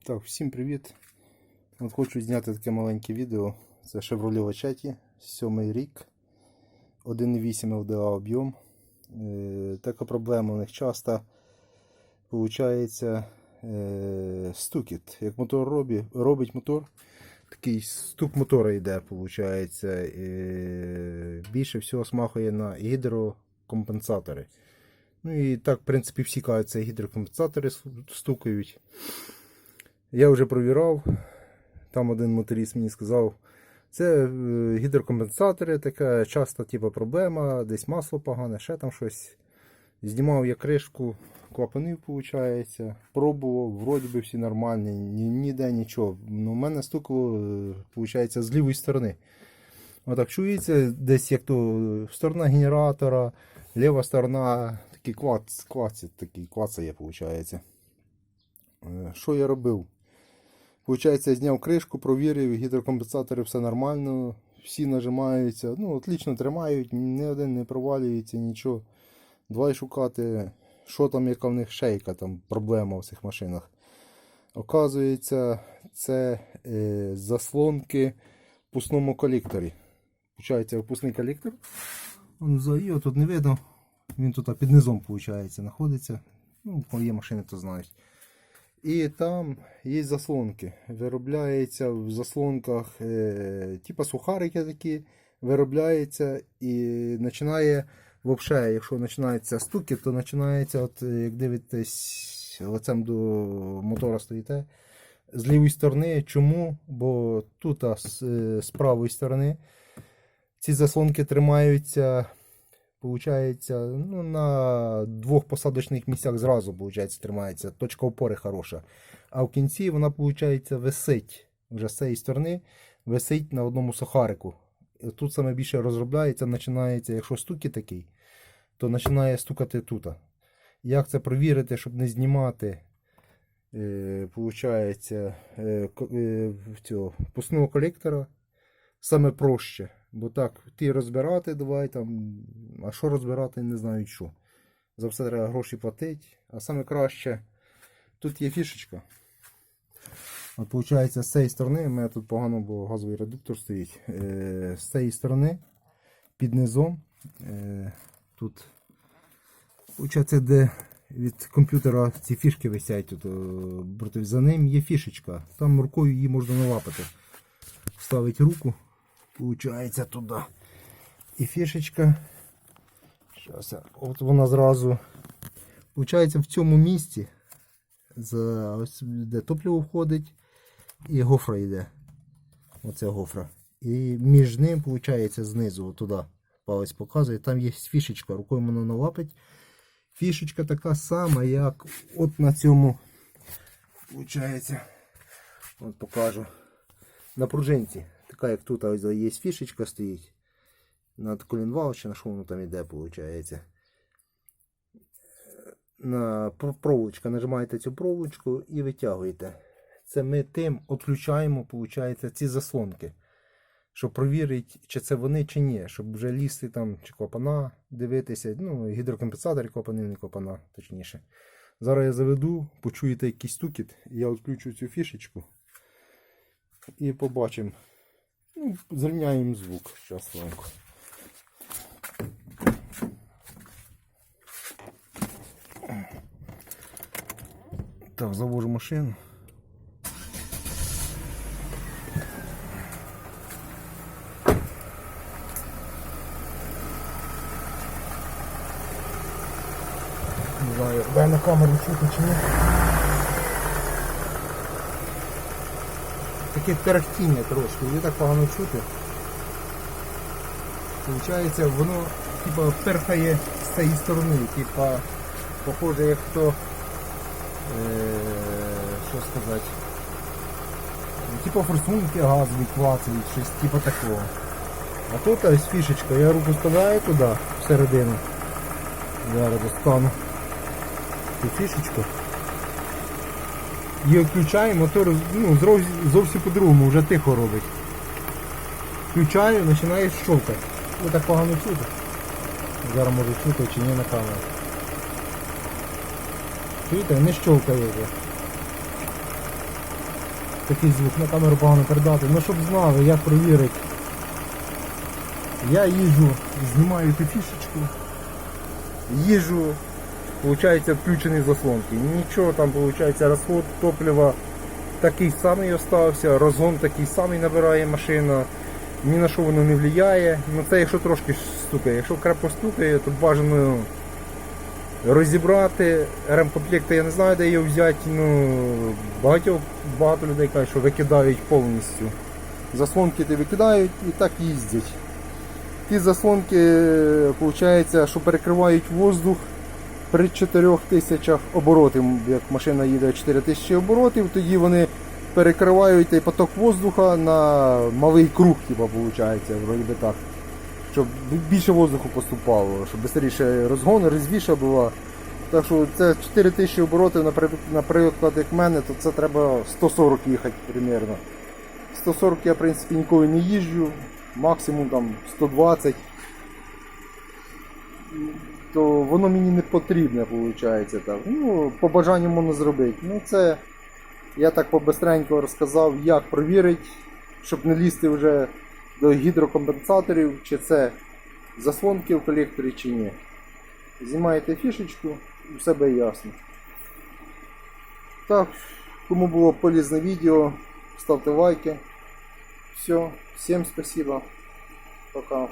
Так, всім привіт! От хочу зняти таке маленьке відео. Це Chevrolet Lachetti, 7-й рік, 1,8 LDA об'єм. Така проблема у них часто виходить стукіт. Як мотор робить мотор, такий стук мотора йде, виходить. Більше всього смахує на гідрокомпенсатори. Ну і так, в принципі, всі кажуть, це гідрокомпенсатори стукають. Я вже провірав, там один моторист мені сказав, це гідрокомпенсатори, така часто проблема, десь масло погане, ще там щось. Знімав я кришку, клапанів, виходить, пробував, вроді би всі нормальні, ніде нічого. Ну, у мене стукало, виходить, з лівої сторони. Отак чується, десь як то сторона генератора, ліва сторона, такий клацає, виходить. Що я робив? Получається, я зняв кришку, провірив, гідрокомпенсатори все нормально, всі нажимаються, ну, отлично тримають, ні один не провалюється, нічого. Давай шукати, що там, яка в них шейка, там проблема в цих машинах. Оказується, це заслонки в пусному колекторі. Получається, впускний колектор, його тут не видно, він тут під низом, виходить, знаходиться. Ну, є машини, то знають. І там є заслонки. Виробляється в заслонках типа сухарики такі, виробляється і починає, взагалі, якщо починається стуки, то починається, от, як дивитесь, лицем до мотора стоїте, з лівої сторони. Чому? Бо тут з правої сторони ці заслонки тримаються, получається, ну, на двох посадочних місцях зразу, получається, тримається. Точка опори хороша. А в кінці вона, получається, висить. Вже з цієї сторони висить на одному сухарику. І тут саме більше розробляється, починається, якщо стуки такий, то починає стукати тут. Як це провірити, щоб не знімати, получається, впускного колектора? Саме проще. Бо так, ти розбирати давай там, а що розбирати, не знають що. За все треба гроші платити. А саме краще, тут є фішечка. От виходить, з цієї сторони, у мене тут погано, бо газовий редуктор стоїть. З цієї сторони, під низом, тут, виходить, де від комп'ютера ці фішки висять, тут, за ним є фішечка. Там рукою її можна налапати. Ставить руку. Получається туди. І фішечка. Щас, от вона зразу. Получається в цьому місці. Ось де топливо входить. І гофра йде. Оце гофра. І між ним, виходить, знизу, туди палець показує. Там є фішечка. Рукою можна налапить. Фішечка така сама, як от на цьому. Получається. От покажу. На пружинці. Така, як тут ось є фішечка стоїть. Над колінвал, чи на що воно там йде, виходить. На проволочка. Нажимаєте цю проволочку і витягуєте. Це ми тим відключаємо, виходить, ці заслонки. Щоб провірити, чи це вони, чи ні. Щоб вже лізти там, чи клапана, дивитися. Ну, гідрокомпенсатори, клапани, не клапана, точніше. Зараз я заведу, почуєте якийсь стукіт. Я відключу цю фішечку. І побачимо. Ну, зрівняємо звук. Зараз хвилинку. Так, завожу машину. Не знаю, дай на камеру чути чи ні. Таке терехтіння трошки, не так погано чути. Получається, воно типа перхає з цієї сторони, типа, похоже, як хто, що сказати, типа форсунки газові клацають, щось типа такого. А тут ось фішечка, я руку вставляю туди, всередину. Зараз достану цю фішечку. Її включаємо, мотор, ну, зовсім по-другому, вже тихо робить. Включаю, починає щелкати. Ви так погано чути. Зараз може чути чи ні на камеру. Чуєте, не щелкає вже. такий звук, на камеру погано передати. Ну щоб знали, як провірити. Я їжджу, знімаю цю фішечку, їжджу, виходить включені заслонки. Нічого там, виходить, розход топлива такий самий остався, розгон такий самий набирає машина, ні на що воно не впливає. Ну це якщо трошки стукає, якщо крепко стукає, то бажано розібрати. Ремкомплекти я не знаю, де його взяти, ну багато людей кажуть, що викидають повністю. Заслонки ти викидають і так їздять. Ті заслонки, виходить, що перекривають воздух при 4000 оборотів, як машина їде 4000 оборотів, тоді вони перекривають той поток воздуха на малий круг, виходить, вроді би так. Щоб більше воздуху поступало, щоб швидше розгон, різвіша була. Так що це 4000 оборотів, наприклад, як в мене, то це треба 140 їхати примерно. 140 я в принципі ніколи не їжджу, максимум там 120. То воно мені не потрібне, виходить. Так. Ну, по бажанню можна зробити. Ну це я так побистренько розказав, як провірити, щоб не лізти вже до гідрокомпенсаторів, чи це заслонки в колекторі, чи ні. Знімаєте фішечку, і все буде ясно. Так, кому було полезне відео, ставте лайки. Все, всім спасибо. Пока.